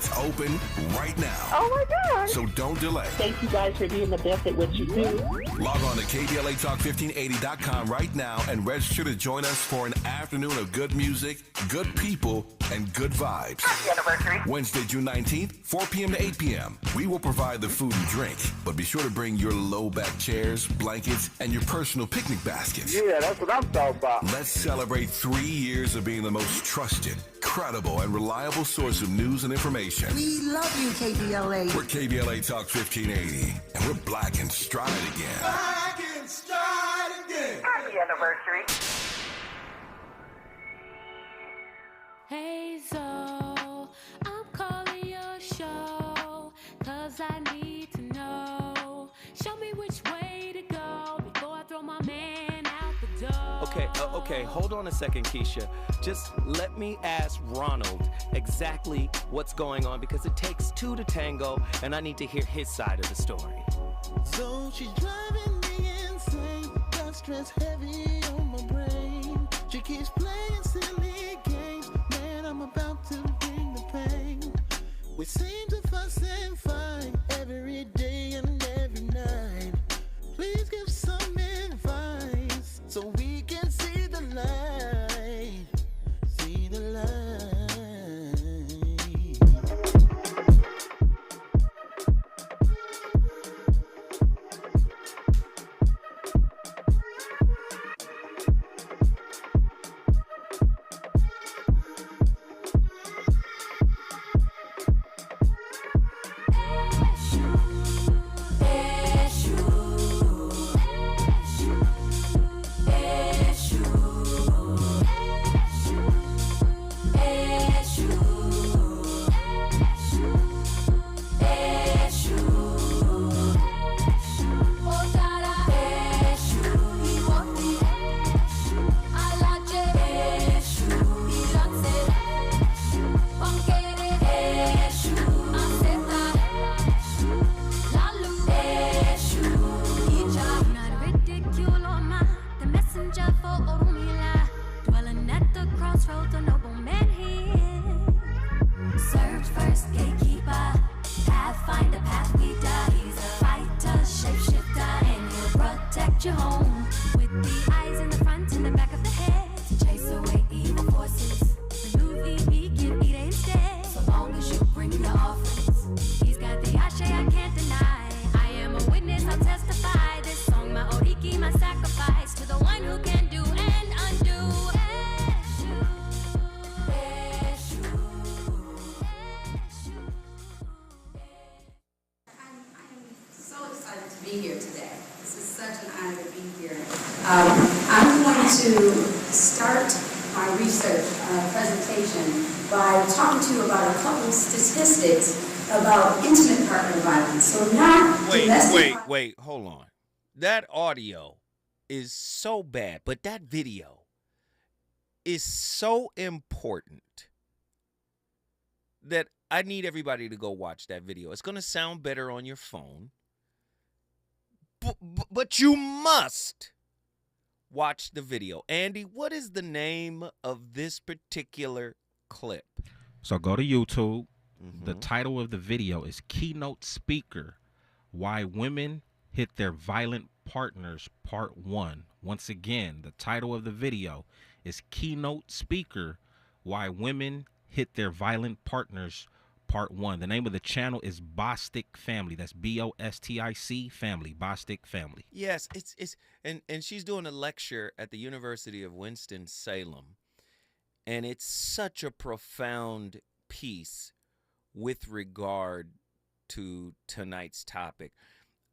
It's open right now. Oh my God. So don't delay. Thank you guys for being the best at what you do. Log on to KBLATalk1580.com right now and register to join us for an afternoon of good music, good people, and good vibes. Happy anniversary. Wednesday, June 19th, 4 p.m. to 8 p.m. We will provide the food and drink, but be sure to bring your low-back chairs, blankets, and your personal picnic baskets. Yeah, that's what I'm talking about. Let's celebrate 3 years of being the most trusted, credible, and reliable source of news and information. We love you, KBLA. We're KBLA Talk 1580, and we're black and stride again. Black and stride again. Happy anniversary. Hey Zoe, I'm calling your show, 'cause I need to know. Show me which way to go before I throw my man out the door. Okay, hold on a second, Keisha. Just let me ask Ronald exactly what's going on, because it takes two to tango, and I need to hear his side of the story. So she's driving me insane. Got stress heavy on my brain. She keeps playing silly games. Man, I'm about to bring the pain. We seem to fuss and fight every day and every night. Please give some advice so we can see the light. See the light. I'm going to start my research presentation by talking to you about a couple of statistics about intimate partner violence. So not Wait, hold on. That audio is so bad, but that video is so important that I need everybody to go watch that video. It's going to sound better on your phone, but you must watch the video. Andy, what is the name of this particular clip? So go to YouTube. The title of the video is Keynote Speaker, Why Women Hit Their Violent Partners, Part 1. Once again, the title of the video is Keynote Speaker, Why Women Hit Their Violent Partners, Part 1. The name of the channel is Bostic Family. That's Bostic Family. Bostic Family. Yes, it's and she's doing a lecture at the University of Winston-Salem. And it's such a profound piece with regard to tonight's topic.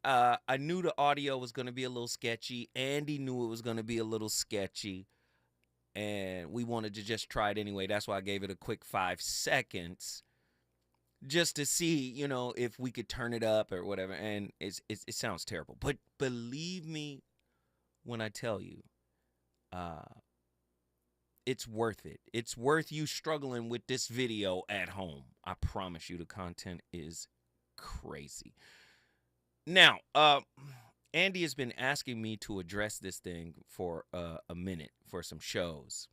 I knew the audio was going to be a little sketchy. Andy knew it was going to be a little sketchy. And we wanted to just try it anyway. That's why I gave it a quick 5 seconds. Just to see, you know, if we could turn it up or whatever. And it sounds terrible. But believe me when I tell you, it's worth it. It's worth you struggling with this video at home. I promise you the content is crazy. Now, Andy has been asking me to address this thing for a minute for some shows.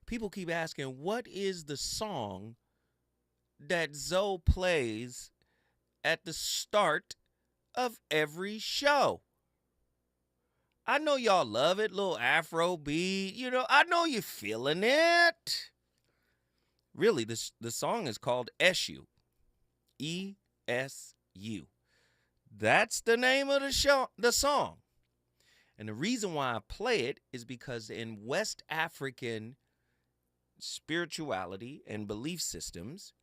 People keep asking, what is the song that Zoe plays at the start of every show. I know y'all love it, little Afro beat. You know, I know you're feeling it. Really, the song is called ESU. E-S-U. That's the name of the song. And the reason why I play it is because in West African spirituality and belief systems,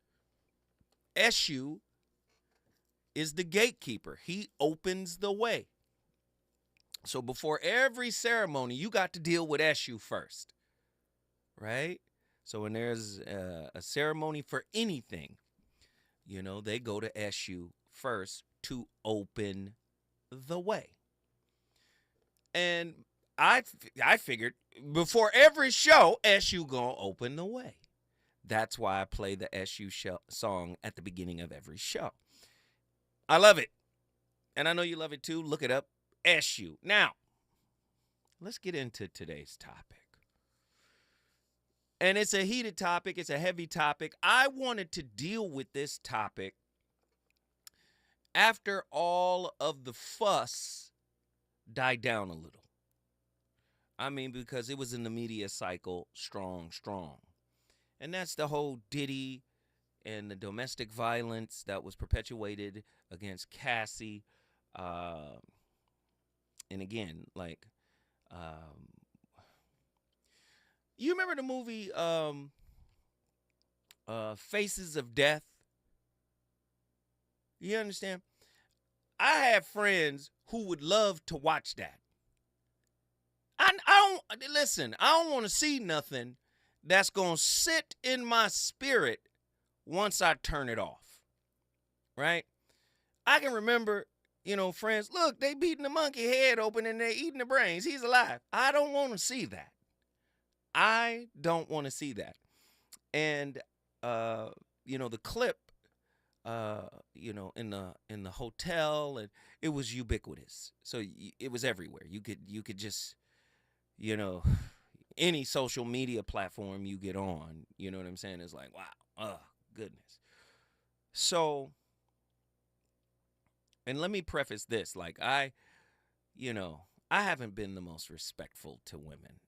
Eshu is the gatekeeper. He opens the way. So before every ceremony, you got to deal with Eshu first, right? So when there's a ceremony for anything, you know, they go to Eshu first to open the way. And I figured before every show, Eshu gonna open the way. That's why I play the Eshu song at the beginning of every show. I love it. And I know you love it too. Look it up. Eshu. Now, let's get into today's topic. And it's a heated topic. It's a heavy topic. I wanted to deal with this topic after all of the fuss died down a little. I mean, because it was in the media cycle strong. And that's the whole Diddy and the domestic violence that was perpetuated against Cassie. And again, like, you remember the movie Faces of Death? You understand? I have friends who would love to watch that. I don't want to see nothing that's going to sit in my spirit once I turn it off. Right? I can remember, you know, friends, look, they beating the monkey head open and they're eating the brains. He's alive. I don't want to see that. I don't want to see that. And, you know, the clip, you know, in the hotel, and it was ubiquitous. So it was everywhere. You could just, you know, any social media platform you get on, you know what I'm saying? It's like, wow, oh, goodness. So, and let me preface this, like I haven't been the most respectful to women,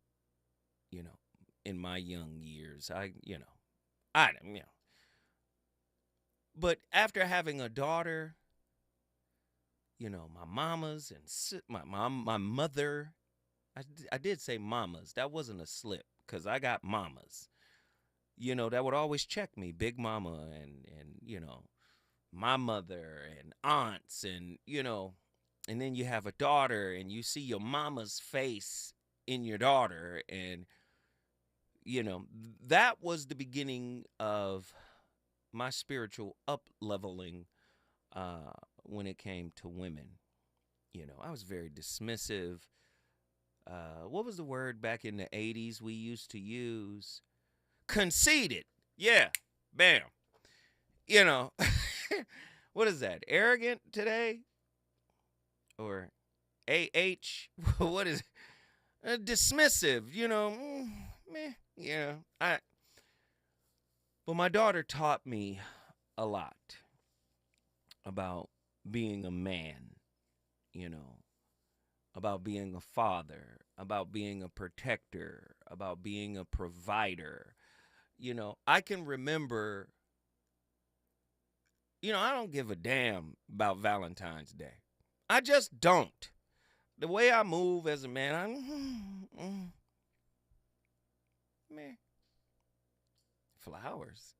you know, in my young years. But after having a daughter, you know, my mamas and my mother, I did say mamas. That wasn't a slip because I got mamas, you know, that would always check me, Big Mama and you know, my mother and aunts and, you know, and then you have a daughter and you see your mama's face in your daughter. And, you know, that was the beginning of my spiritual up-leveling when it came to women. You know, I was very dismissive. What was the word back in the 80s we used to use? Conceited. Yeah. Bam. You know, what is that? Arrogant today? Or AH? What is it? Dismissive, you know. Meh, you know. But my daughter taught me a lot about being a man, you know, about being a father, about being a protector, about being a provider. You know, I can remember, you know, I don't give a damn about Valentine's Day. I just don't. The way I move as a man, man, flowers.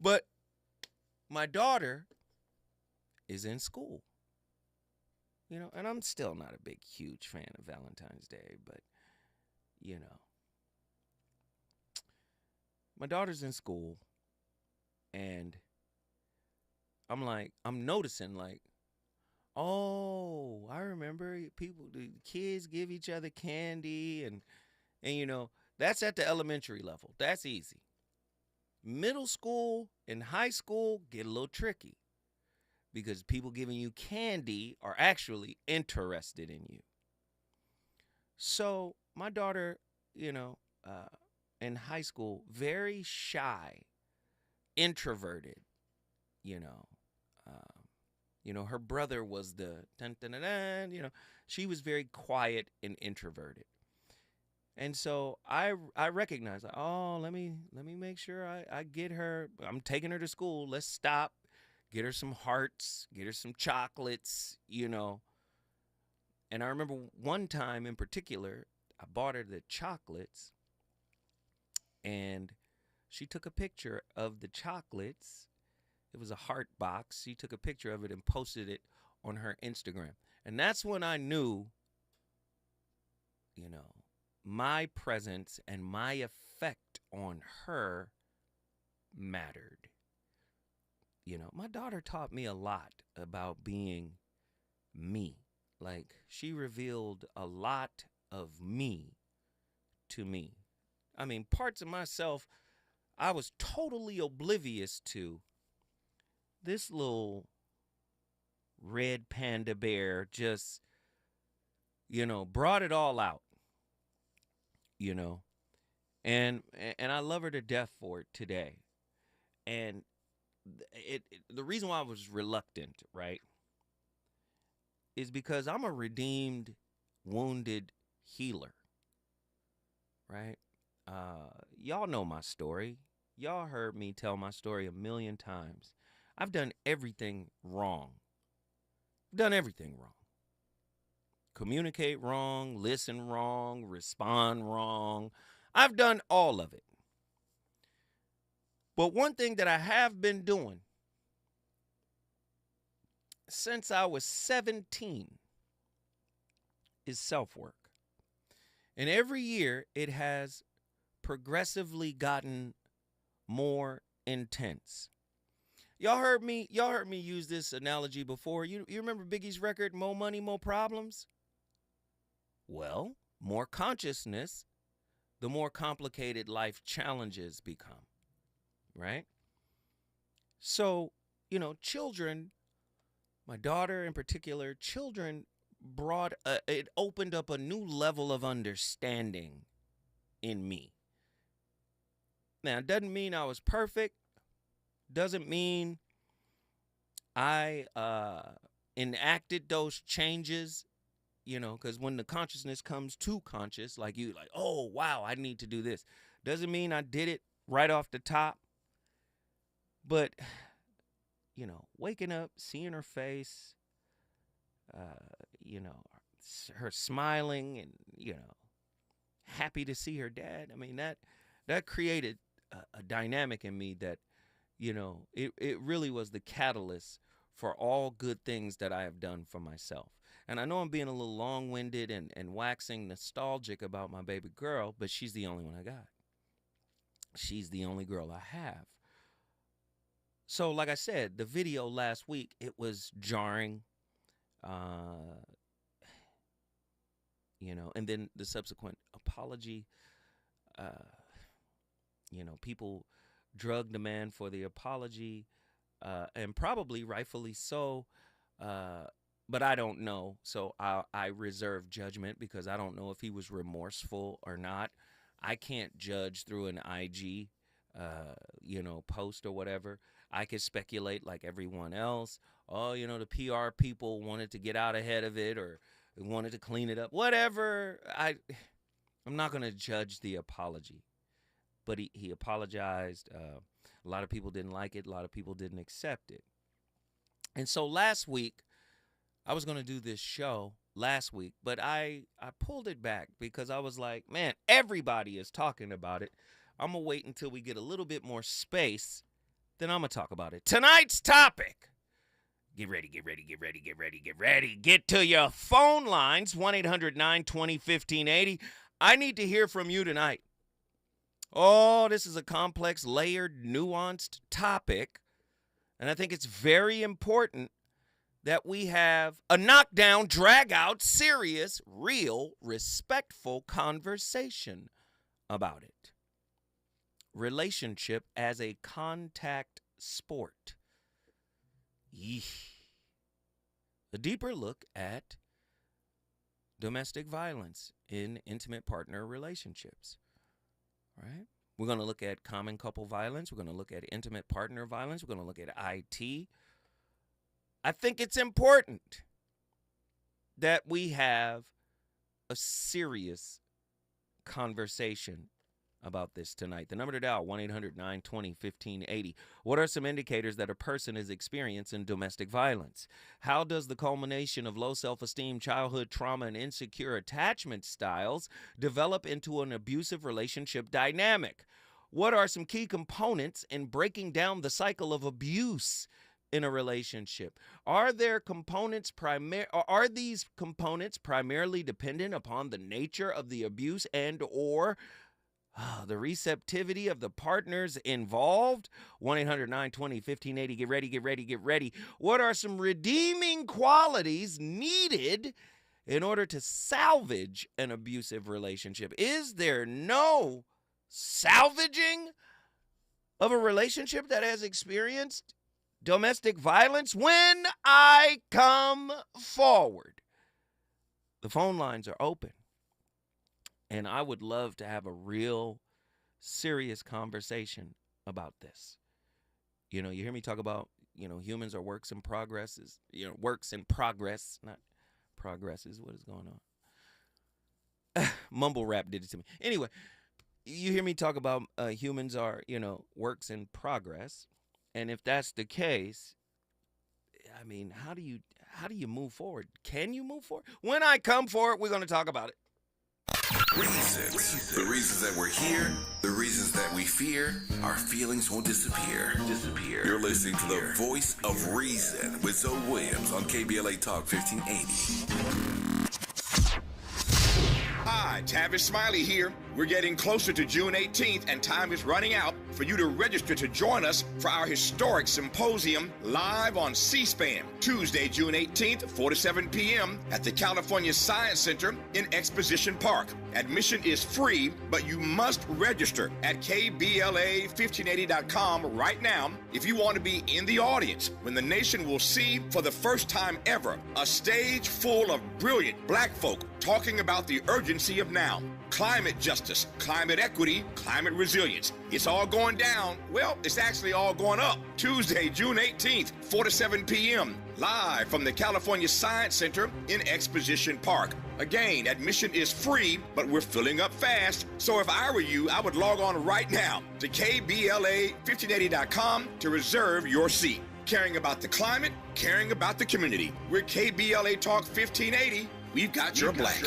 But my daughter is in school, you know, and I'm still not a big, huge fan of Valentine's Day, but, you know, my daughter's in school, and I'm noticing, like, oh, I remember the kids give each other candy, and you know, that's at the elementary level. That's easy. Middle school and high school get a little tricky because people giving you candy are actually interested in you. So my daughter, you know, in high school, very shy, introverted, you know. Her brother was the dun, dun, dun, dun, she was very quiet and introverted. And so I recognized, like, oh, let me make sure I get her. I'm taking her to school. Let's stop, get her some hearts, get her some chocolates, And I remember one time in particular, I bought her the chocolates, and she took a picture of the chocolates. It was a heart box. She took a picture of it and posted it on her Instagram. And that's when I knew, my presence and my effect on her mattered. My daughter taught me a lot about being me. Like, she revealed a lot of me to me. I mean, parts of myself I was totally oblivious to. This little red panda bear just, brought it all out, and I love her to death for it today. And the reason why I was reluctant, right, is because I'm a redeemed, wounded healer, right? Y'all know my story. Y'all heard me tell my story a million times. I've done everything wrong. Done everything wrong. Communicate wrong, listen wrong, respond wrong. I've done all of it. But one thing that I have been doing since I was 17 is self-work. And every year it has progressively gotten more intense. Y'all heard me use this analogy before. You remember Biggie's record, More Money, More Problems? Well, more consciousness, the more complicated life challenges become, right? So, children, my daughter in particular, children it opened up a new level of understanding in me. Now, it doesn't mean I was perfect. Doesn't mean I enacted those changes, because when the consciousness comes too conscious, like, oh, wow, I need to do this. Doesn't mean I did it right off the top. But, waking up, seeing her face, her smiling and, happy to see her dad. I mean, that created a dynamic in me that, it really was the catalyst for all good things that I have done for myself. And I know I'm being a little long-winded and waxing nostalgic about my baby girl, but she's the only one I got. She's the only girl I have. So, like I said, the video last week, it was jarring, and then the subsequent apology, people drug the man for the apology, and probably rightfully so, but I don't know. So I reserve judgment because I don't know if he was remorseful or not. I can't judge through an IG, post or whatever. I could speculate like everyone else. Oh, the PR people wanted to get out ahead of it or wanted to clean it up. Whatever. I'm not going to judge the apology. But he apologized. A lot of people didn't like it. A lot of people didn't accept it. And so last week, I was going to do this show last week, but I pulled it back because I was like, man, everybody is talking about it. I'm going to wait until we get a little bit more space, then I'm going to talk about it. Tonight's topic. Get ready, get ready, get ready, get ready, get ready. Get to your phone lines, 1-800-920-1580. I need to hear from you tonight. Oh, this is a complex, layered, nuanced topic, and I think it's very important that we have a knockdown, drag-out, serious, real, respectful conversation about it. Relationship as a contact sport. Yeesh. A deeper look at domestic violence in intimate partner relationships. right? We're going to look at common couple violence. We're going to look at intimate partner violence. We're going to look at IT. I think it's important that we have a serious conversation about this tonight. The number to dial, 1-800-920-1580. What are some indicators that a person is experiencing domestic violence? How does the culmination of low self-esteem, childhood trauma, and insecure attachment styles develop into an abusive relationship dynamic? What are some key components in breaking down the cycle of abuse in a relationship? Are these components primarily dependent upon the nature of the abuse and or the receptivity of the partners involved? 1-800-920-1580. Get ready, get ready, get ready. What are some redeeming qualities needed in order to salvage an abusive relationship? Is there no salvaging of a relationship that has experienced domestic violence? When I come forward, the phone lines are open. And I would love to have a real serious conversation about this. You know, you hear me talk about, humans are works in progress. Works in progress, not progresses. What is going on? Mumble rap did it to me. Anyway, you hear me talk about humans are, works in progress. And if that's the case, I mean, how do you move forward? Can you move forward? When I come forward, we're going to talk about it. Reasons. The reasons that we're here, the reasons that we fear, our feelings won't disappear. You're listening to the voice of reason with Zoe Williams on KBLA Talk 1580. Hi, Tavis Smiley here. We're getting closer to June 18th, and time is running out for you to register to join us for our historic symposium live on C-SPAN, Tuesday, June 18th, 4 to 7 p.m. at the California Science Center in Exposition Park. Admission is free, but you must register at KBLA1580.com right now if you want to be in the audience when the nation will see for the first time ever a stage full of brilliant black folk talking about the urgency of now. Climate justice, climate equity, climate resilience. It's all going down. Well, it's actually all going up. Tuesday, June 18th, 4 to 7 p.m. live from the California Science Center in Exposition Park. Again, admission is free, but we're filling up fast. So if I were you, I would log on right now to KBLA1580.com to reserve your seat. Caring about the climate, caring about the community. We're KBLA Talk 1580. We've got your black.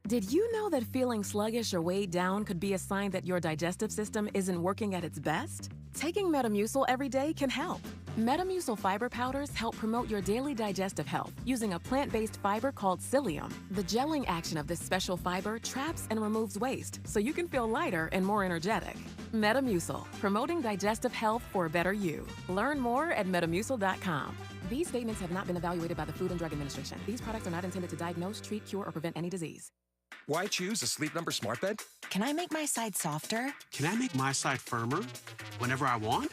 Did you know that feeling sluggish or weighed down could be a sign that your digestive system isn't working at its best? Taking Metamucil every day can help. Metamucil fiber powders help promote your daily digestive health using a plant-based fiber called psyllium. The gelling action of this special fiber traps and removes waste so you can feel lighter and more energetic. Metamucil, promoting digestive health for a better you. Learn more at metamucil.com. These statements have not been evaluated by the Food and Drug Administration. These products are not intended to diagnose, treat, cure, or prevent any disease. Why choose a Sleep Number smart bed? Can I make my side softer? Can I make my side firmer whenever I want?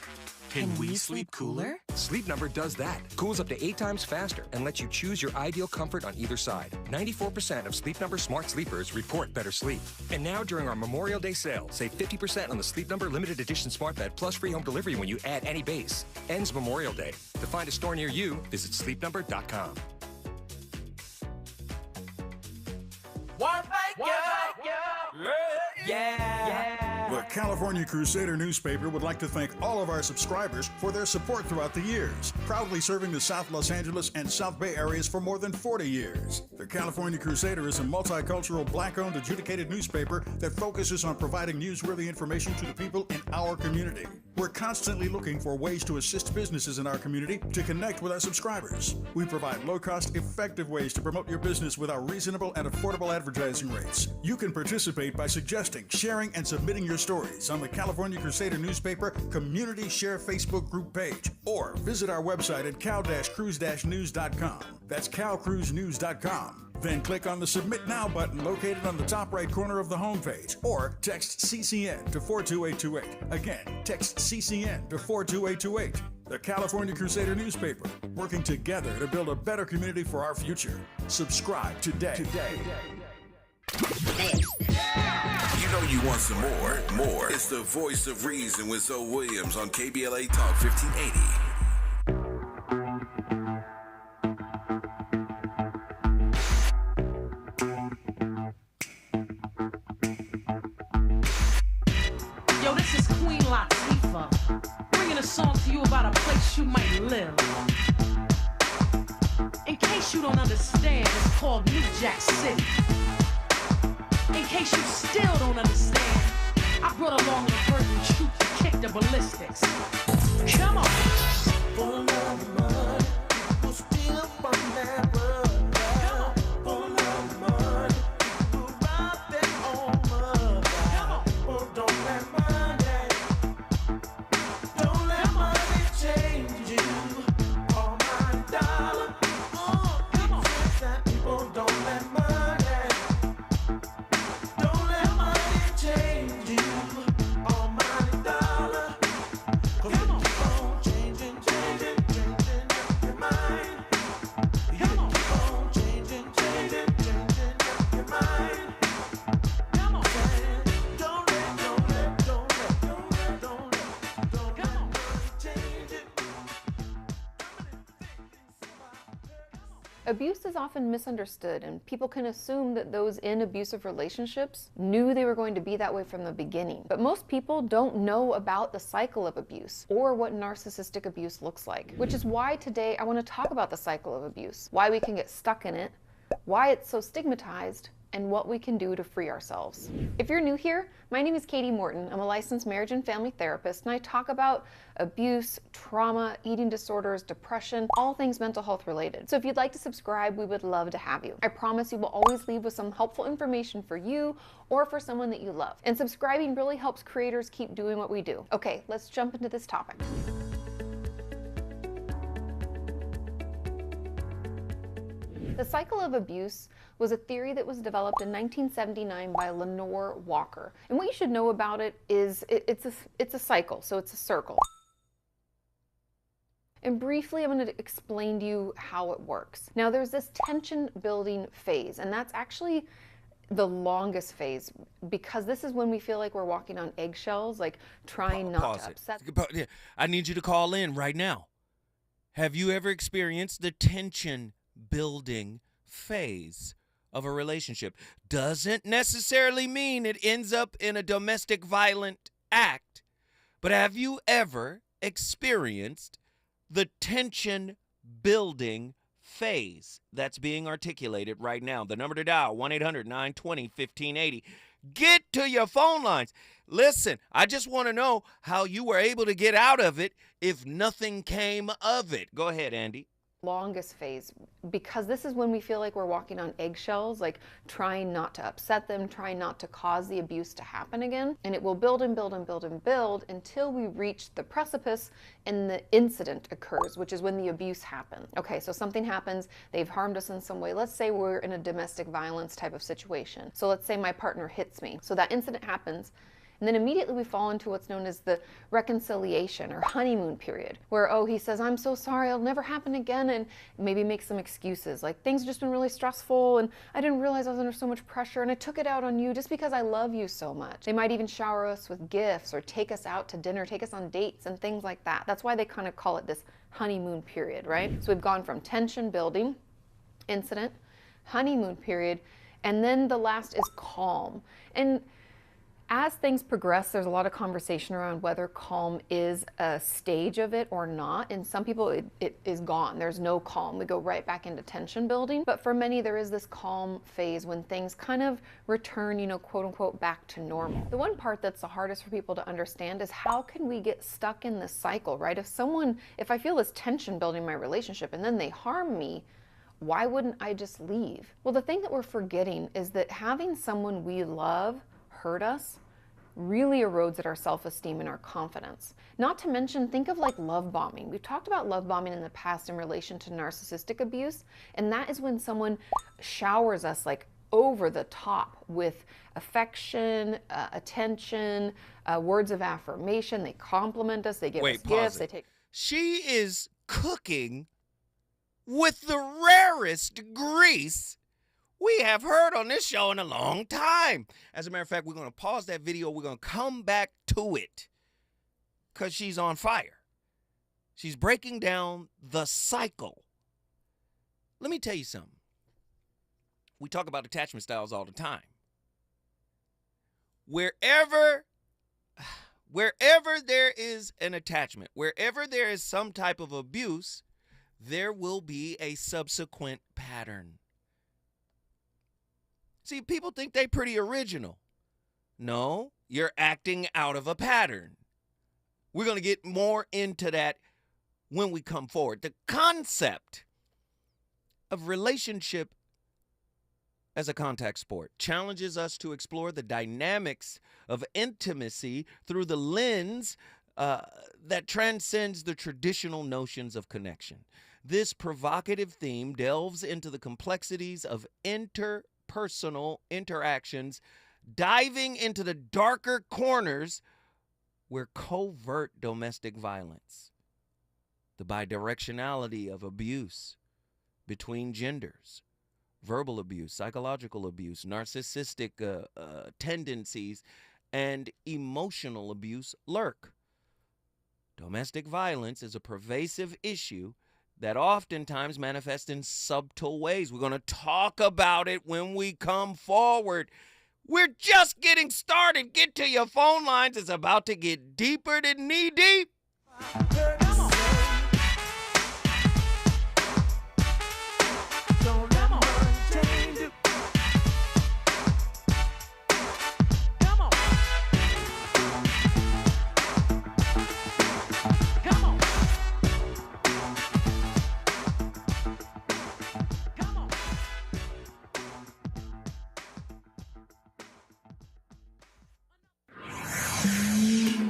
Can we sleep cooler? Sleep Number does that. Cools up to 8 times faster and lets you choose your ideal comfort on either side. 94% of Sleep Number smart sleepers report better sleep. And now during our Memorial Day sale, save 50% on the Sleep Number limited edition smart bed plus free home delivery when you add any base. Ends Memorial Day. To find a store near you, visit sleepnumber.com. The California Crusader newspaper would like to thank all of our subscribers for their support throughout the years, proudly serving the South Los Angeles and South Bay areas for more than 40 years. The California Crusader is a multicultural, black-owned, adjudicated newspaper that focuses on providing newsworthy information to the people in our community. We're constantly looking for ways to assist businesses in our community to connect with our subscribers. We provide low-cost, effective ways to promote your business with our reasonable and affordable advertising rates. You can participate by suggesting, sharing, and submitting your stories on the California Crusader newspaper Community Share Facebook group page, or visit our website at cal-cruise-news.com. That's calcruisenews.com. Then click on the Submit Now button located on the top right corner of the homepage, or text CCN to 42828. Again, text CCN to 42828. The California Crusader newspaper, working together to build a better community for our future. Subscribe today. You know you want some more. More. It's the voice of reason with Zoe Williams on KBLA Talk 1580. Yo, this is Queen Latifah, bringing a song to you about a place you might live. In case you don't understand, it's called New Jack City. In case you still don't understand, I brought along the hurting troops to kick the ballistics. Come on. Full of mud, people still from that blood. Come on. Full of mud, people rob their own mother. Come on. People don't let money change you. Almighty dollar. Come on. People don't let money. Don't let money change you. Almighty dollar. Come on. Keep on changing your mind. Come on. Keep on changing your mind. Come on. Don't let money change it. Abuse is often misunderstood, and people can assume that those in abusive relationships knew they were going to be that way from the beginning. But most people don't know about the cycle of abuse or what narcissistic abuse looks like, which is why today I want to talk about the cycle of abuse, why we can get stuck in it, why it's so stigmatized, and what we can do to free ourselves. If you're new here, my name is Katie Morton. I'm a licensed marriage and family therapist, and I talk about abuse, trauma, eating disorders, depression, all things mental health related. So if you'd like to subscribe, we would love to have you. I promise you will always leave with some helpful information for you or for someone that you love. And subscribing really helps creators keep doing what we do. Okay, let's jump into this topic. The cycle of abuse was a theory that was developed in 1979 by Lenore Walker. And what you should know about it is it's a cycle, so it's a circle. And briefly, I'm going to explain to you how it works. Now, there's this tension building phase, and that's actually the longest phase, because this is when we feel like we're walking on eggshells, like trying not to upset. I need you to call in right now. Have you ever experienced the tension building phase of a relationship? Doesn't necessarily mean it ends up in a domestic violent act, but have you ever experienced the tension building phase that's being articulated right now? The number to dial, 1-800-920-1580. Get to your phone lines. Listen, I just want to know how you were able to get out of it if nothing came of it. Go ahead, Andy. Longest phase, because this is when we feel like we're walking on eggshells, like trying not to upset them, trying not to cause the abuse to happen again. And it will build and build and build and build until we reach the precipice and the incident occurs, which is when the abuse happened. Okay, so something happens, they've harmed us in some way. Let's say we're in a domestic violence type of situation. So let's say my partner hits me. So that incident happens. And then immediately we fall into what's known as the reconciliation or honeymoon period, where, oh, he says, I'm so sorry, it'll never happen again, and maybe make some excuses, like things have just been really stressful, and I didn't realize I was under so much pressure, and I took it out on you just because I love you so much. They might even shower us with gifts or take us out to dinner, take us on dates and things like that. That's why they kind of call it this honeymoon period, right? So we've gone from tension building, incident, honeymoon period, and then the last is calm. And as things progress, there's a lot of conversation around whether calm is a stage of it or not. And some people, it is gone. There's no calm. We go right back into tension building. But for many, there is this calm phase when things kind of return, quote unquote, back to normal. The one part that's the hardest for people to understand is how can we get stuck in this cycle, right? If I feel this tension building in my relationship and then they harm me, why wouldn't I just leave? Well, the thing that we're forgetting is that having someone we love hurt us really erodes at our self-esteem and our confidence. Not to mention, think of like love bombing. We've talked about love bombing in the past in relation to narcissistic abuse, and that is when someone showers us like over the top with affection, attention, words of affirmation. They compliment us, they give us gifts, She is cooking with the rarest grease we have heard on this show in a long time. As a matter of fact, we're going to pause that video. We're going to come back to it because she's on fire. She's breaking down the cycle. Let me tell you something. We talk about attachment styles all the time. Wherever there is an attachment, wherever there is some type of abuse, there will be a subsequent pattern. See, people think they're pretty original. No, you're acting out of a pattern. We're going to get more into that when we come forward. The concept of relationship as a contact sport challenges us to explore the dynamics of intimacy through the lens that transcends the traditional notions of connection. This provocative theme delves into the complexities of interpersonal interactions, diving into the darker corners where covert domestic violence, the bidirectionality of abuse between genders, verbal abuse, psychological abuse, narcissistic tendencies, and emotional abuse lurk. Domestic violence is a pervasive issue that oftentimes manifests in subtle ways. We're going to talk about it when we come forward. We're just getting started. Get to your phone lines. It's about to get deeper than knee deep.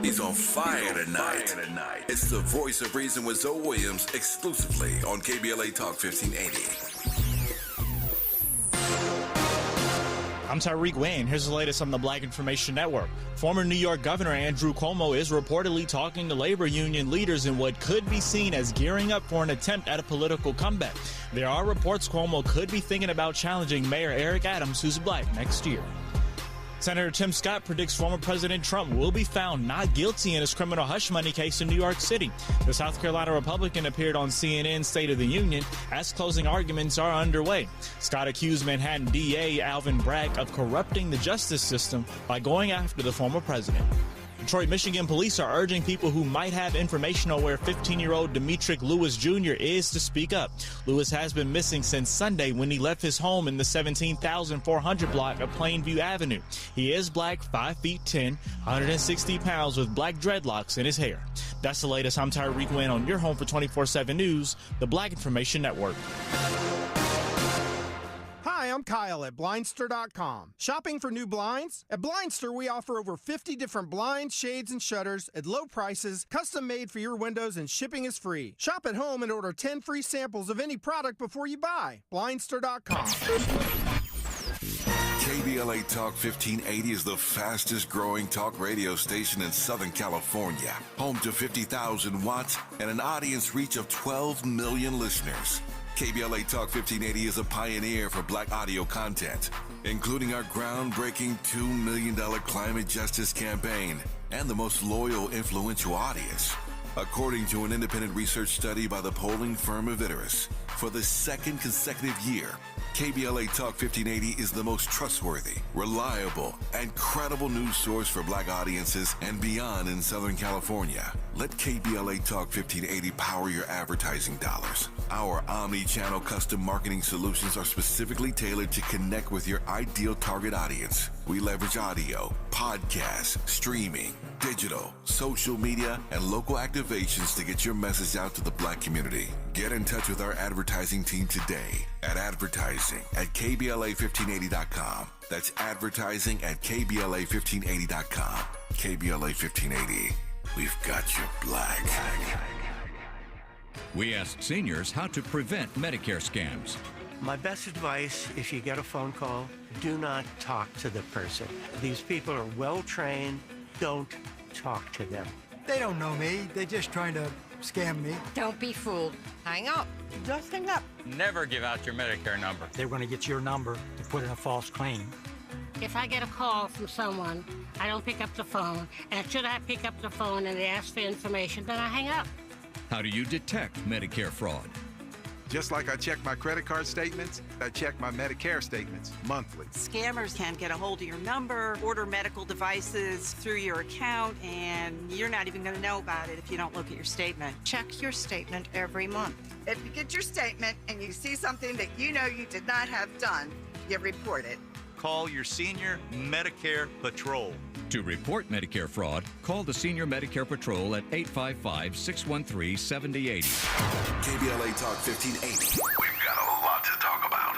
He's on fire tonight. It's the Voice of Reason with Zoe Williams, exclusively on KBLA Talk 1580. I'm Tyreek Wayne. Here's the latest on the Black Information Network. Former New York Governor Andrew Cuomo is reportedly talking to labor union leaders in what could be seen as gearing up for an attempt at a political comeback. There are reports Cuomo could be thinking about challenging Mayor Eric Adams, who's black, next year. Senator Tim Scott predicts former President Trump will be found not guilty in his criminal hush money case in New York City. The South Carolina Republican appeared on CNN's State of the Union as closing arguments are underway. Scott accused Manhattan DA Alvin Bragg of corrupting the justice system by going after the former president. Detroit, Michigan police are urging people who might have information on where 15-year-old Demetric Lewis Jr. is to speak up. Lewis has been missing since Sunday when he left his home in the 17,400 block of Plainview Avenue. He is black, 5 feet 10, 160 pounds with black dreadlocks in his hair. That's the latest. I'm Tyreek Wynn on your home for 24/7 News, the Black Information Network. Hi, I'm Kyle at Blindster.com. Shopping for new blinds? At Blindster, we offer over 50 different blinds, shades, and shutters at low prices, custom made for your windows, and shipping is free. Shop at home and order 10 free samples of any product before you buy. Blindster.com. KBLA Talk 1580 is the fastest growing talk radio station in Southern California. Home to 50,000 watts and an audience reach of 12 million listeners. KBLA Talk 1580 is a pioneer for black audio content, including our groundbreaking $2 million climate justice campaign and the most loyal, influential audience. According to an independent research study by the polling firm Aviterus, for the second consecutive year, KBLA Talk 1580 is the most trustworthy, reliable, and credible news source for black audiences and beyond in Southern California. Let KBLA Talk 1580 power your advertising dollars. Our omni-channel custom marketing solutions are specifically tailored to connect with your ideal target audience. We leverage audio, podcasts, streaming, digital, social media, and local activations to get your message out to the black community. Get in touch with our advertising team today at advertising@KBLA1580.com. That's advertising at KBLA1580.com. KBLA 1580. We've got you black. We asked seniors how to prevent Medicare scams. My best advice, if you get a phone call, do not talk to the person. These people are well trained. Don't talk to them. They don't know me. They're just trying to scam me. Don't be fooled. Hang up. Just hang up. Never give out your Medicare number. They're going to get your number to put in a false claim. If I get a call from someone, I don't pick up the phone. And should I pick up the phone and they ask for information, then I hang up. How do you detect Medicare fraud? Just like I check my credit card statements, I check my Medicare statements monthly. Scammers can get a hold of your number, order medical devices through your account, and you're not even going to know about it if you don't look at your statement. Check your statement every month. If you get your statement and you see something that you know you did not have done, you report it. Call your senior Medicare Patrol. To report Medicare fraud, call the Senior Medicare Patrol at 855-613-7080. KBLA Talk 1580. We've got a lot to talk about.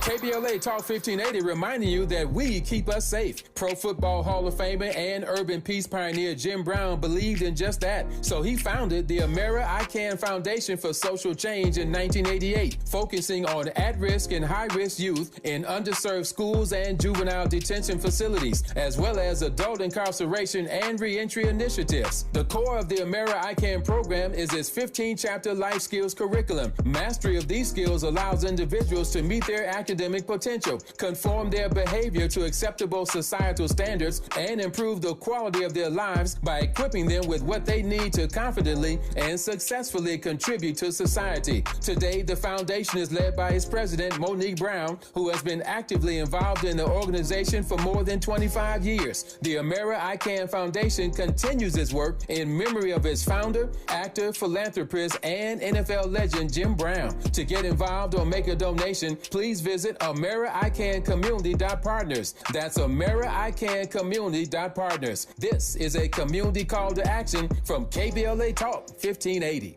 KBLA Talk 1580 reminding you that we keep us safe. Pro Football Hall of Famer and urban peace pioneer Jim Brown believed in just that. So he founded the Amera I Can Foundation for Social Change in 1988, focusing on at-risk and high-risk youth in underserved schools and juvenile detention facilities, as well as adult incarceration and reentry initiatives. The core of the Amera I Can program is its 15-chapter life skills curriculum. Mastery of these skills allows individuals to meet their academic potential, conform their behavior to acceptable societal standards, and improve the quality of their lives by equipping them with what they need to confidently and successfully contribute to society. Today, the foundation is led by its president, Monique Brown, who has been actively involved in the organization for more than 25 years. The Amera I Can Foundation continues its work in memory of its founder, actor, philanthropist, and NFL legend Jim Brown. To get involved or make a donation, please visit AmeriICanCommunity.partners. That's AmeriICanCommunity.partners. This is a community call to action from KBLA Talk 1580.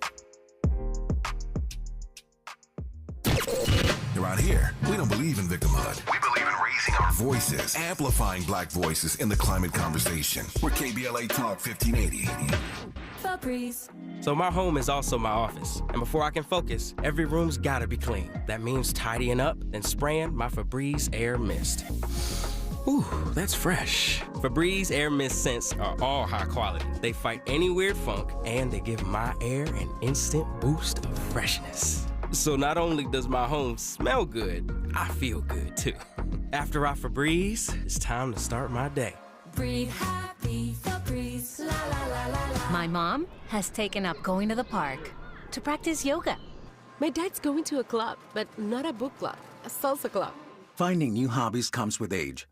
Around here, we don't believe in victimhood. We believe in raising our voices, amplifying black voices in the climate conversation. We're KBLA Talk 1580. So my home is also my office, and before I can focus, every room's gotta be clean. That means tidying up and spraying my Febreze Air Mist. Ooh, that's fresh. Febreze Air Mist scents are all high quality. They fight any weird funk, and they give my air an instant boost of freshness. So not only does my home smell good, I feel good too. After I Febreze, it's time to start my day. Breathe happy, Febreze, la la la la la. My mom has taken up going to the park to practice yoga. My dad's going to a club, but not a book club, a salsa club. Finding new hobbies comes with age.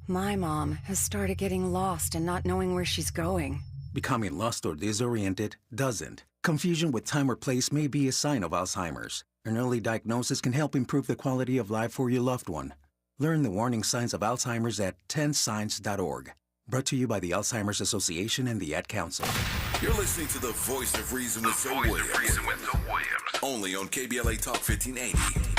My mom has started getting lost and not knowing where she's going. Becoming lost or disoriented doesn't. Confusion with time or place may be a sign of Alzheimer's. An early diagnosis can help improve the quality of life for your loved one. Learn the warning signs of Alzheimer's at 10signs.org. Brought to you by the Alzheimer's Association and the Ad Council. You're listening to The Voice of Reason with Zoe Williams. Only on KBLA Talk 1580.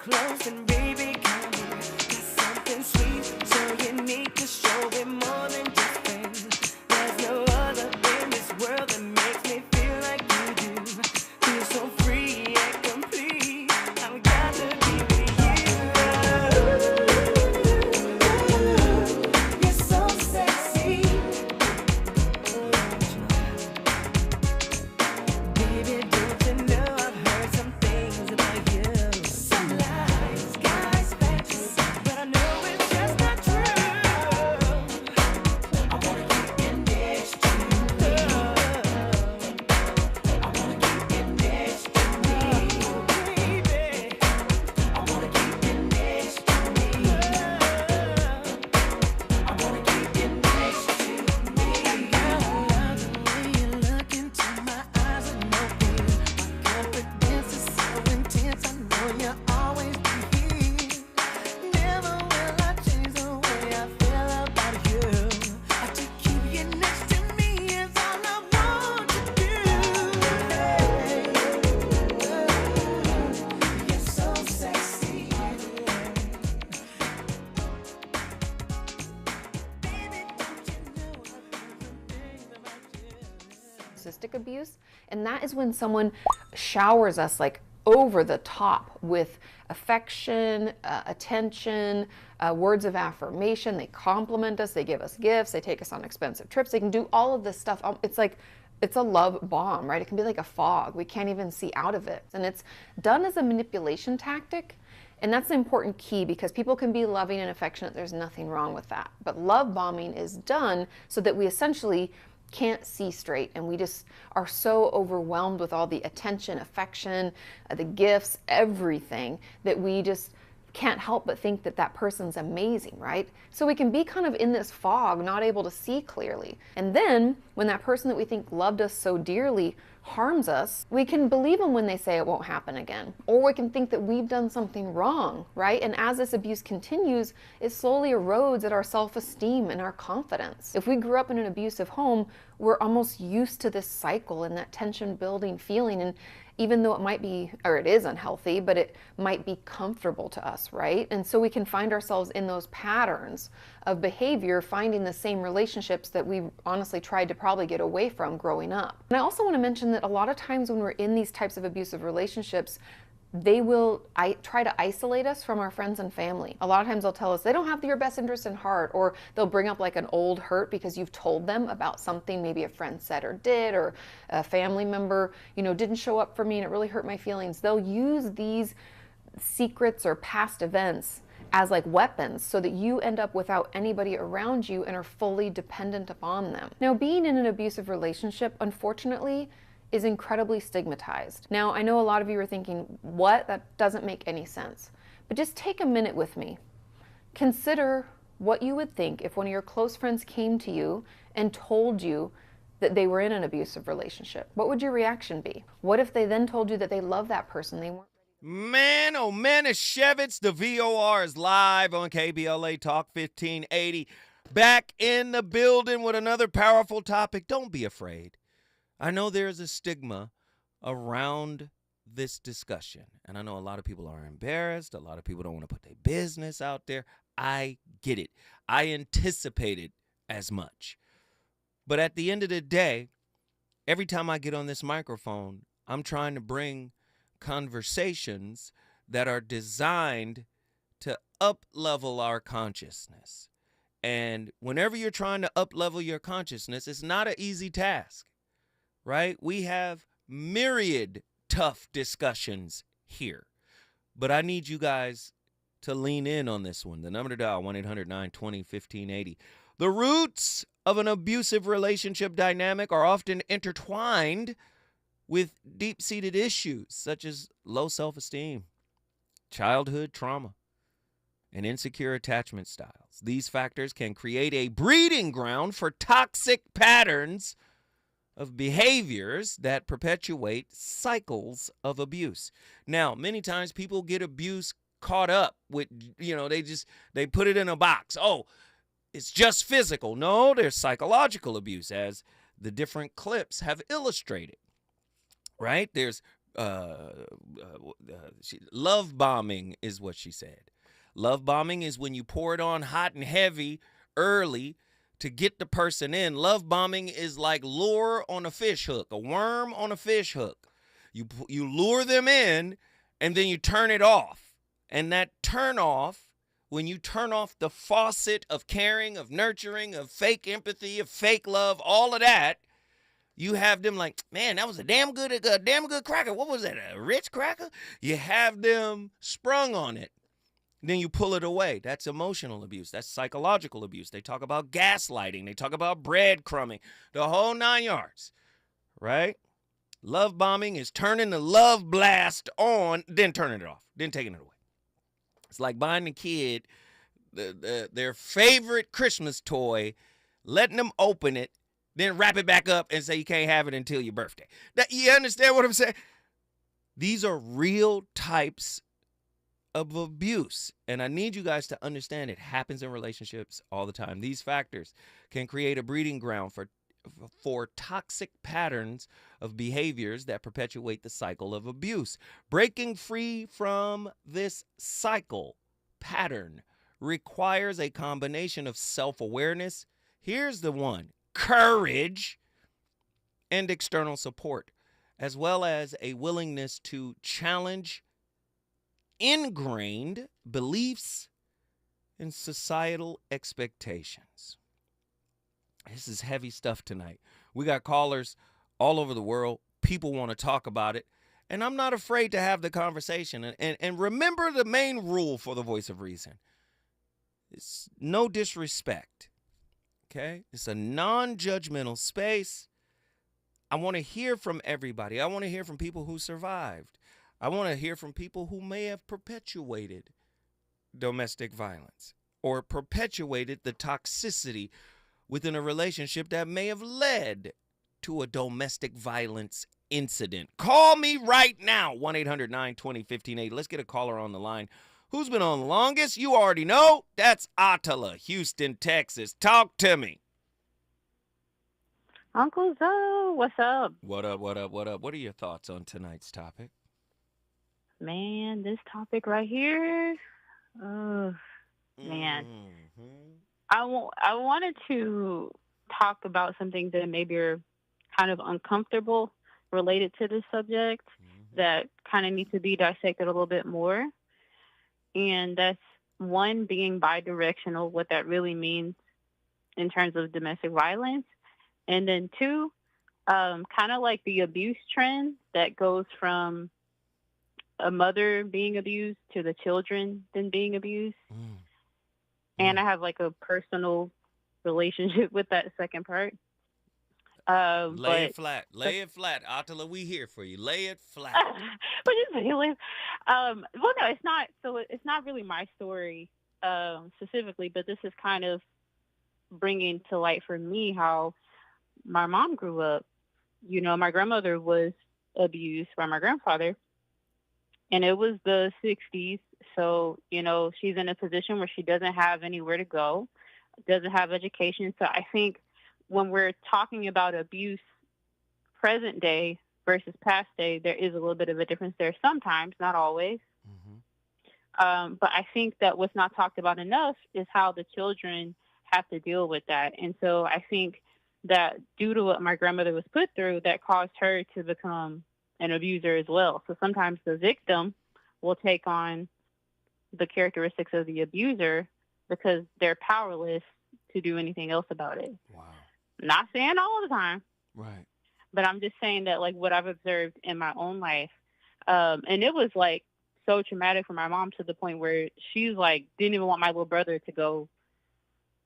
Close and baby, come here. Got something sweet, so unique to show it more than just friends. There's no other in this world that makes me feel like you do. Feel so free and complete. I've got to be with you. You're so sexy. Baby, don't you know I've heard some things about you. Abuse, and that is when someone showers us like over the top with affection, attention, words of affirmation. They compliment us, they give us gifts, they take us on expensive trips. They can do all of this stuff. It's like, it's a love bomb, right? It can be like a fog. We can't even see out of it. And it's done as a manipulation tactic. And that's an important key, because people can be loving and affectionate. There's nothing wrong with that. But love bombing is done so that we essentially can't see straight, and we just are so overwhelmed with all the attention, affection, the gifts, everything, that we just can't help but think that that person's amazing, right? So we can be kind of in this fog, not able to see clearly. And then when that person that we think loved us so dearly harms us, we can believe them when they say it won't happen again. Or we can think that we've done something wrong, right? And as this abuse continues, it slowly erodes at our self-esteem and our confidence. If we grew up in an abusive home, we're almost used to this cycle and that tension building feeling. And even though it might be, or it is unhealthy, but it might be comfortable to us, right? And so we can find ourselves in those patterns of behavior, finding the same relationships that we honestly tried to probably get away from growing up. And I also want to mention that a lot of times when we're in these types of abusive relationships, they will try to isolate us from our friends and family. A lot of times they'll tell us they don't have your best interest in heart, or they'll bring up like an old hurt because you've told them about something maybe a friend said or did, or a family member, didn't show up for me and it really hurt my feelings. They'll use these secrets or past events as like weapons so that you end up without anybody around you and are fully dependent upon them. Now, being in an abusive relationship, unfortunately, is incredibly stigmatized. Now, I know a lot of you are thinking, what? That doesn't make any sense. But just take a minute with me. Consider what you would think if one of your close friends came to you and told you that they were in an abusive relationship. What would your reaction be? What if they then told you that they love that person, they weren't? Man, oh man, it's Shevitz. The VOR is live on KBLA Talk 1580. Back in the building with another powerful topic. Don't be afraid. I know there's a stigma around this discussion, and I know a lot of people are embarrassed. A lot of people don't want to put their business out there. I get it. I anticipated as much. But at the end of the day, every time I get on this microphone, I'm trying to bring conversations that are designed to up-level our consciousness. And whenever you're trying to up-level your consciousness, it's not an easy task. Right? We have myriad tough discussions here. But I need you guys to lean in on this one. The number to dial, 1-800-920-1580. The roots of an abusive relationship dynamic are often intertwined with deep-seated issues such as low self-esteem, childhood trauma, and insecure attachment styles. These factors can create a breeding ground for toxic patterns of behaviors that perpetuate cycles of abuse. Now, many times people get abuse caught up with, they put it in a box. Oh, it's just physical. No, there's psychological abuse, as the different clips have illustrated, right? There's love bombing is what she said. Love bombing is when you pour it on hot and heavy early to get the person in. Love bombing is like lure on a fish hook, a worm on a fish hook. You lure them in, and then you turn it off. And that turn off, when you turn off the faucet of caring, of nurturing, of fake empathy, of fake love, all of that, you have them like, man, that was a damn good cracker. What was that, a Ritz cracker? You have them sprung on it. Then you pull it away. That's emotional abuse. That's psychological abuse. They talk about gaslighting. They talk about breadcrumbing, the whole 9 yards, right? Love bombing is turning the love blast on, then turning it off, then taking it away. It's like buying the kid their favorite Christmas toy, letting them open it, then wrap it back up and say you can't have it until your birthday. You understand what I'm saying? These are real types of abuse, and I need you guys to understand it happens in relationships all the time. These factors can create a breeding ground for toxic patterns of behaviors that perpetuate the cycle of abuse. Breaking free from this cycle pattern requires a combination of self-awareness, here's the one, courage, and external support. as well as a willingness to challenge ingrained beliefs and societal expectations. This is heavy stuff tonight. We got callers all over the world. People want to talk about it. And I'm not afraid to have the conversation. And remember the main rule for the Voice of Reason. It's no disrespect. Okay? It's a non-judgmental space. I want to hear from everybody. I want to hear from people who survived. I want to hear from people who may have perpetuated domestic violence or perpetuated the toxicity within a relationship that may have led to a domestic violence incident. Call me right now, 1-800-920-1580. Let's get a caller on the line. Who's been on the longest? You already know. That's Attila, Houston, Texas. Talk to me. Uncle Zoe, what's up? What up, what up, what up? What are your thoughts on tonight's topic? Man, this topic right here, man. I wanted to talk about something that maybe are kind of uncomfortable related to this subject that kind of needs to be dissected a little bit more. And that's one, being bidirectional, what that really means in terms of domestic violence. And then two, kind of like the abuse trend that goes from a mother being abused to the children then being abused. And I have like a personal relationship with that second part. Lay it flat. Lay it flat. Attila, we here for you. Lay it flat. But well, no, it's not. So it's not really my story specifically, but this is kind of bringing to light for me how my mom grew up. You know, my grandmother was abused by my grandfather, and it was the 60s. So, you know, she's in a position where she doesn't have anywhere to go, doesn't have education. So I think when we're talking about abuse present day versus past day, there is a little bit of a difference there sometimes, not always. But I think that what's not talked about enough is how the children have to deal with that. And so I think that due to what my grandmother was put through, that caused her to become an abuser as well. So sometimes the victim will take on the characteristics of the abuser because they're powerless to do anything else about it. Wow. Not saying all the time. Right. But I'm just saying that, like, what I've observed in my own life. And it was, like, so traumatic for my mom to the point where she's, like, didn't even want my little brother to go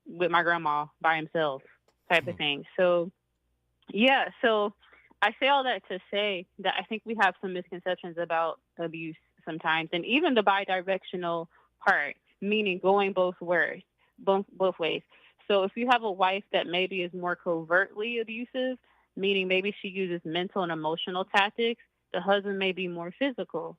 with my grandma by himself type of thing. So, yeah. So I say all that to say that I think we have some misconceptions about abuse sometimes. And even the bidirectional part, meaning going both ways. So if you have a wife that maybe is more covertly abusive, meaning maybe she uses mental and emotional tactics, the husband may be more physical.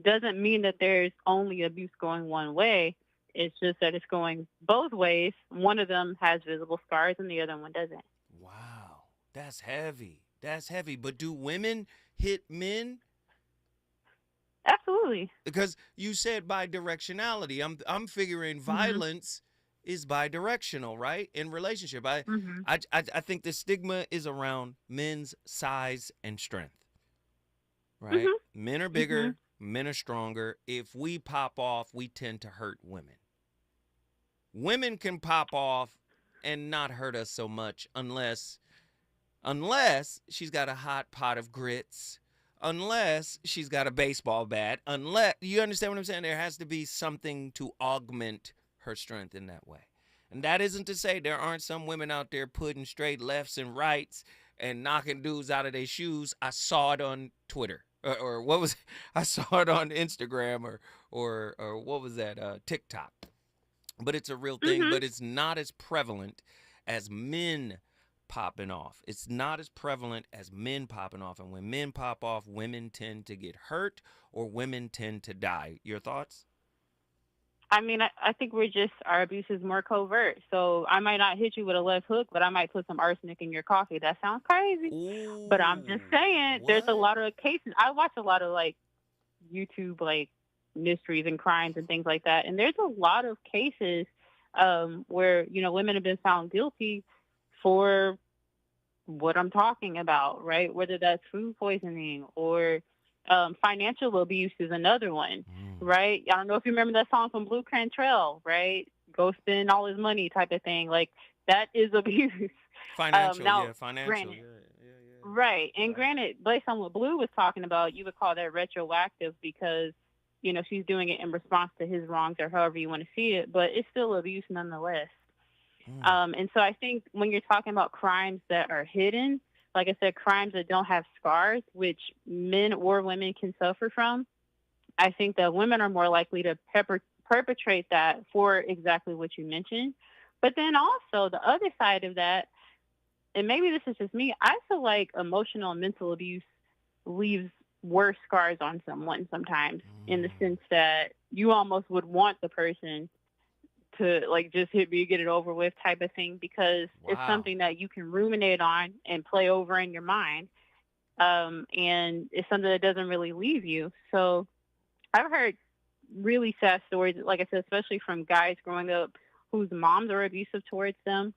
Doesn't mean that there's only abuse going one way. It's just that it's going both ways. One of them has visible scars and the other one doesn't. Wow. That's heavy. That's heavy. But do women hit men? Absolutely. Because you said bidirectionality. I'm figuring violence is bidirectional, right? In relationship. I think the stigma is around men's size and strength. Right? Men are bigger, men are stronger. If we pop off, we tend to hurt women. Women can pop off and not hurt us so much unless she's got a hot pot of grits, unless she's got a baseball bat, unless, you understand what I'm saying? There has to be something to augment her strength in that way. And that isn't to say there aren't some women out there putting straight lefts and rights and knocking dudes out of their shoes. I saw it on Twitter. Or what was it? I saw it on Instagram or what was that? TikTok. But it's a real thing, but it's not as prevalent as men popping off. It's not as prevalent as men popping off. And when men pop off, women tend to get hurt or women tend to die. Your thoughts? I mean, I think our abuse is more covert. So I might not hit you with a left hook, but I might put some arsenic in your coffee. That sounds crazy. Ooh, but I'm just saying, there's a lot of cases. I watch a lot of, like, YouTube, like, mysteries and crimes and things like that. And there's a lot of cases where, you know, women have been found guilty for what I'm talking about, right? Whether that's food poisoning or financial abuse is another one, right? I don't know if you remember that song from Blue Cantrell, right? Go spend all his money type of thing. Like, that is abuse. Financial, now, financial. Granted, right. And granted, based on what Blue was talking about, you would call that retroactive because, you know, she's doing it in response to his wrongs or however you want to see it, but it's still abuse nonetheless. And so I think when you're talking about crimes that are hidden, like I said, crimes that don't have scars, which men or women can suffer from, I think that women are more likely to perpetrate that for exactly what you mentioned. But then also the other side of that, and maybe this is just me, I feel like emotional and mental abuse leaves worse scars on someone sometimes, in the sense that you almost would want the person to, like, just hit me, get it over with type of thing, because it's something that you can ruminate on and play over in your mind. And it's something that doesn't really leave you. So I've heard really sad stories, like I said, especially from guys growing up whose moms are abusive towards them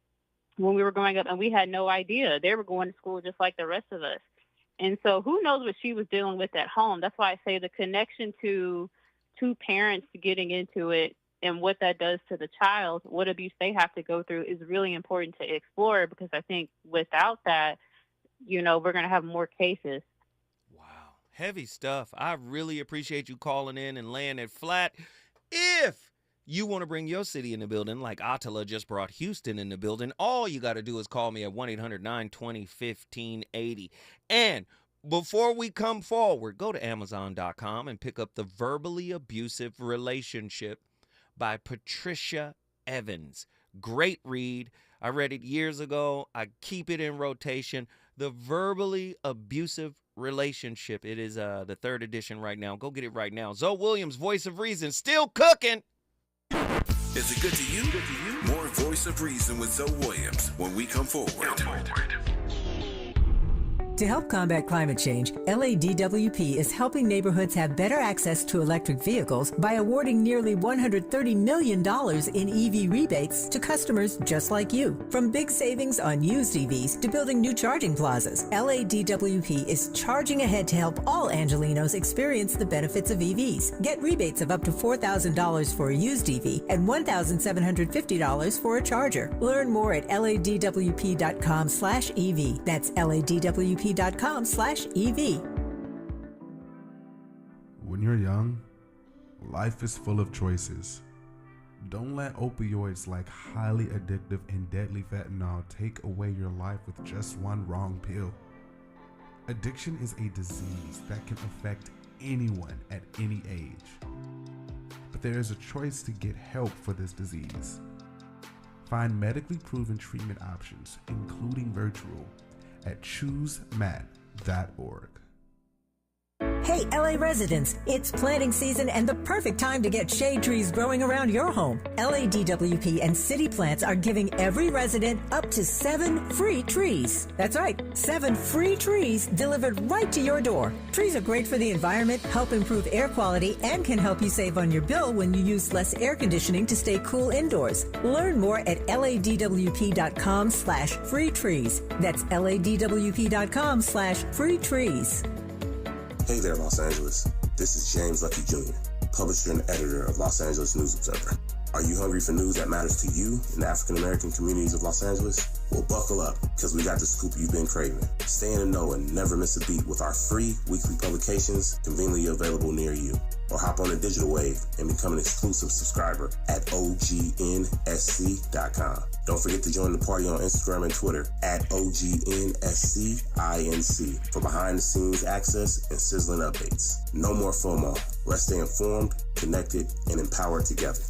when we were growing up, and we had no idea. They were going to school just like the rest of us. And so who knows what she was dealing with at home. That's why I say the connection to two parents getting into it and what that does to the child, what abuse they have to go through, is really important to explore, because I think without that, you know, we're going to have more cases. Heavy stuff. I really appreciate you calling in and laying it flat. If you want to bring your city in the building, like Attila just brought Houston in the building, all you got to do is call me at 1-800-920-1580. And before we come forward, go to Amazon.com and pick up The Verbally Abusive Relationship by Patricia Evans. Great read. I read it years ago. I keep it in rotation. The Verbally Abusive Relationship. It is the 3rd edition right now. Go get it right now. Zoe Williams, Voice of Reason, still cooking. Is it good to you? More Voice of Reason with Zoe Williams when we come forward. To help combat climate change, LADWP is helping neighborhoods have better access to electric vehicles by awarding nearly $130 million in EV rebates to customers just like you. From big savings on used EVs to building new charging plazas, LADWP is charging ahead to help all Angelinos experience the benefits of EVs. Get rebates of up to $4,000 for a used EV and $1,750 for a charger. Learn more at ladwp.com/EV. That's ladwp.com/EV. When you're young, life is full of choices. Don't let opioids like highly addictive and deadly fentanyl take away your life with just one wrong pill. Addiction is a disease that can affect anyone at any age. But there is a choice to get help for this disease. Find medically proven treatment options, including virtual, at choosemat.org. Hey, LA residents, it's planting season and the perfect time to get shade trees growing around your home. LADWP and City Plants are giving every resident up to 7 free trees. That's right, 7 free trees delivered right to your door. Trees are great for the environment, help improve air quality, and can help you save on your bill when you use less air conditioning to stay cool indoors. Learn more at ladwp.com/free trees. That's ladwp.com/free trees. Hey there, Los Angeles. This is James Lucky Jr., publisher and editor of Los Angeles News Observer. Are you hungry for news that matters to you in the African-American communities of Los Angeles? Well, buckle up, because we got the scoop you've been craving. Stay in the know and never miss a beat with our free weekly publications conveniently available near you. Or hop on the digital wave and become an exclusive subscriber at OGNSC.com. Don't forget to join the party on Instagram and Twitter at OGNSCINC for behind-the-scenes access and sizzling updates. No more FOMO. Let's stay informed, connected, and empowered together.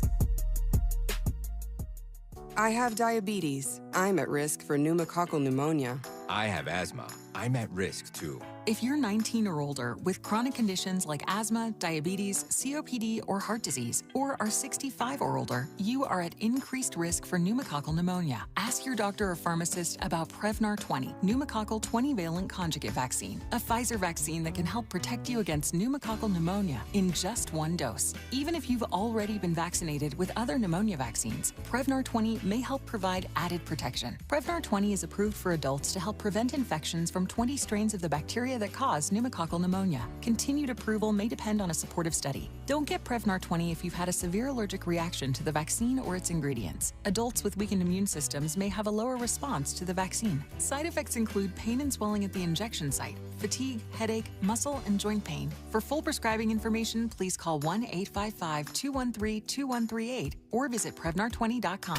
I have diabetes. I'm at risk for pneumococcal pneumonia. I have asthma. I'm at risk too. If you're 19 or older with chronic conditions like asthma, diabetes, COPD, or heart disease, or are 65 or older, you are at increased risk for pneumococcal pneumonia. Ask your doctor or pharmacist about Prevnar 20, pneumococcal 20-valent conjugate vaccine, a Pfizer vaccine that can help protect you against pneumococcal pneumonia in just one dose. Even if you've already been vaccinated with other pneumonia vaccines, Prevnar 20 may help provide added protection. Prevnar 20 is approved for adults to help prevent infections from 20 strains of the bacteria that cause pneumococcal pneumonia. Continued approval may depend on a supportive study. Don't get Prevnar 20 if you've had a severe allergic reaction to the vaccine or its ingredients. Adults with weakened immune systems may have a lower response to the vaccine. Side effects include pain and swelling at the injection site, fatigue, headache, muscle, and joint pain. For full prescribing information, please call 1-855-213-2138 or visit Prevnar20.com.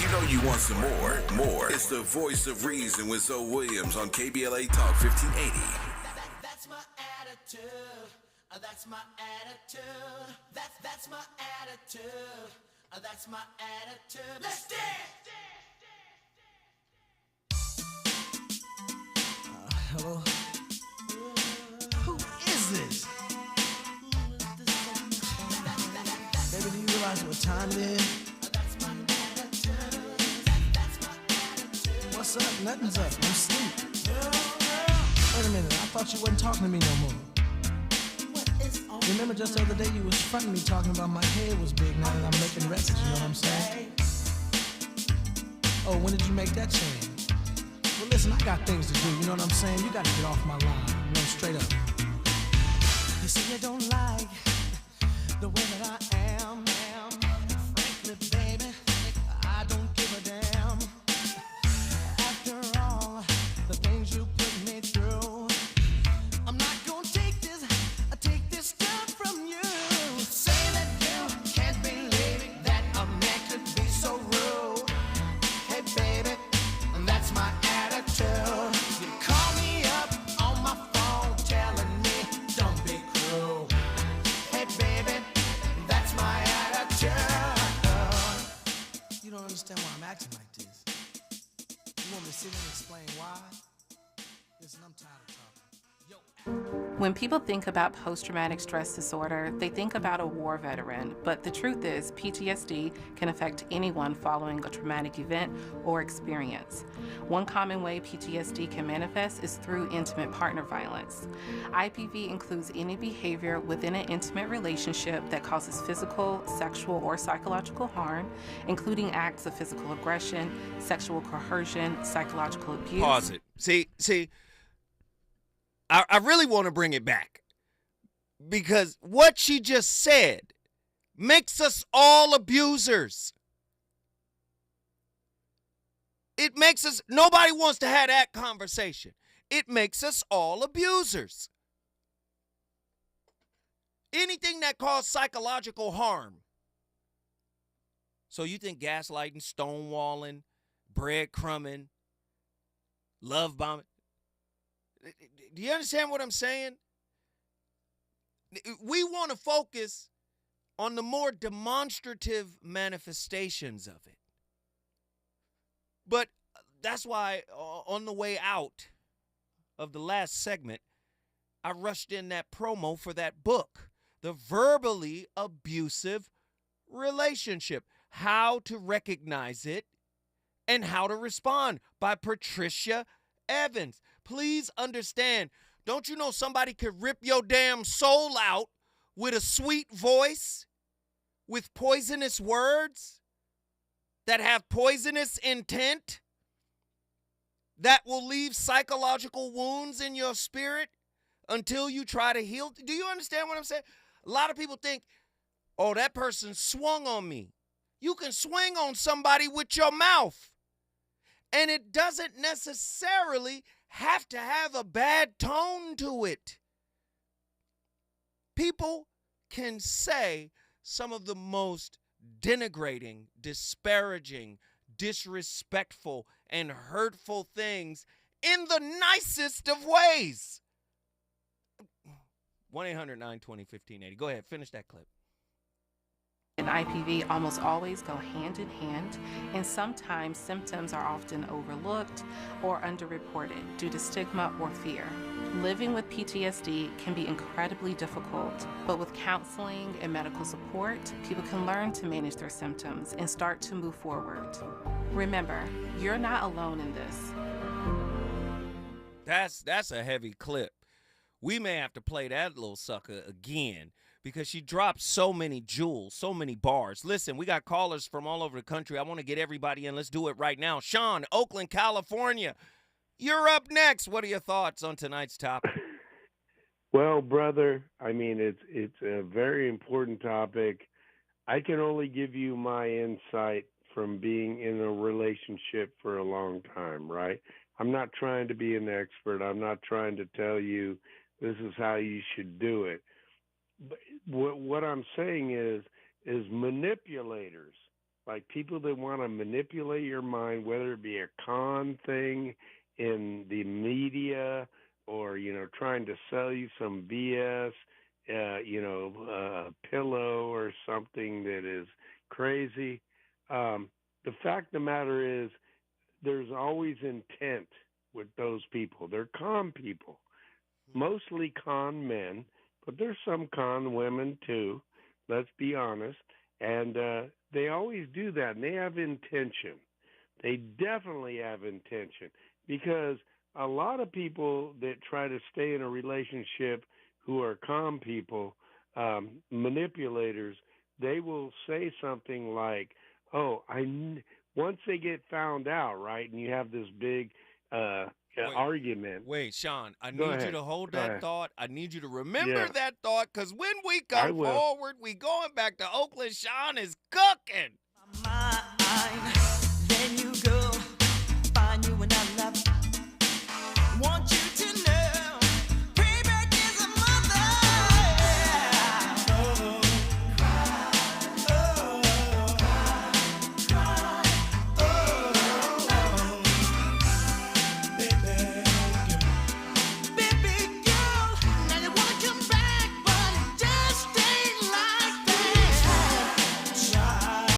You know you want some more. It's the voice of reason with Zoe Williams on KBLA Talk 1580. That's my attitude. That's my attitude. That's my attitude. That's my attitude. Let's dance. Hello? Who is this? Baby, do you realize what time it is? What's up? Nothing's up. I'm asleep. Wait a minute. I thought you wasn't talking to me no more. Remember just the other day you was fronting me talking about my head was big now that I'm making records, you know what I'm saying? Oh, when did you make that change? Well, listen, I got things to do, you know what I'm saying? You gotta get off my line, you know, straight up. You see, you don't like the way that I am. Frankly, baby, I don't give a damn. After all the things you put me through, I'm not gonna take this stuff from you. Say that you can't believe that a man could be so rude. Hey, baby, that's my attitude. You call me up on my phone telling me don't be cruel. Hey, baby, that's my attitude. You don't understand why I'm acting like this. You want me to sit and explain why? Listen, I'm tired of talking. When people think about post-traumatic stress disorder, they think about a war veteran, but the truth is PTSD can affect anyone following a traumatic event or experience. One common way PTSD can manifest is through intimate partner violence. IPV includes any behavior within an intimate relationship that causes physical, sexual, or psychological harm, including acts of physical aggression, sexual coercion, psychological abuse. Pause it. See, I really want to bring it back because what she just said makes us all abusers. It makes us, nobody wants to have that conversation. It makes us all abusers. Anything that causes psychological harm. So you think gaslighting, stonewalling, breadcrumbing, love bombing. Do you understand what I'm saying? We want to focus on the more demonstrative manifestations of it. But that's why on the way out of the last segment, I rushed in that promo for that book, The Verbally Abusive Relationship, How to Recognize It and How to Respond by Patricia Evans. Please understand, don't you know somebody could rip your damn soul out with a sweet voice, with poisonous words that have poisonous intent, that will leave psychological wounds in your spirit until you try to heal? Do you understand what I'm saying? A lot of people think, oh, that person swung on me. You can swing on somebody with your mouth. And it doesn't necessarily have to have a bad tone to it. People can say some of the most denigrating, disparaging, disrespectful, and hurtful things in the nicest of ways. 1-800-920-1580. Go ahead, finish that clip. and IPV almost always go hand in hand, and sometimes symptoms are often overlooked or underreported due to stigma or fear. Living with PTSD can be incredibly difficult, but with counseling and medical support, people can learn to manage their symptoms and start to move forward. Remember, you're not alone in this. That's a heavy clip. We may have to play that little sucker again because she dropped so many jewels, so many bars. Listen, we got callers from all over the country. I want to get everybody in. Let's do it right now. Sean, Oakland, California. You're up next. What are your thoughts on tonight's topic? Well, brother, I mean, it's a very important topic. I can only give you my insight from being in a relationship for a long time, right? I'm not trying to be an expert. I'm not trying to tell you this is how you should do it. But what I'm saying is manipulators, like people that want to manipulate your mind, whether it be a con thing in the media or, trying to sell you some BS, a pillow or something that is crazy. The fact of the matter is there's always intent with those people. They're con people, mostly con men, but there's some con women too, let's be honest. And they always do that, and they have intention. They definitely have intention, because a lot of people that try to stay in a relationship who are con people, manipulators, they will say something like, oh, once they get found out, right, and you have this big argument. Wait, Sean, I Go need ahead. you to hold Go that ahead. thought. I need you to remember Yeah. that thought, because when we I come will. forward, we going back to Oakland. Sean is cooking. Mind.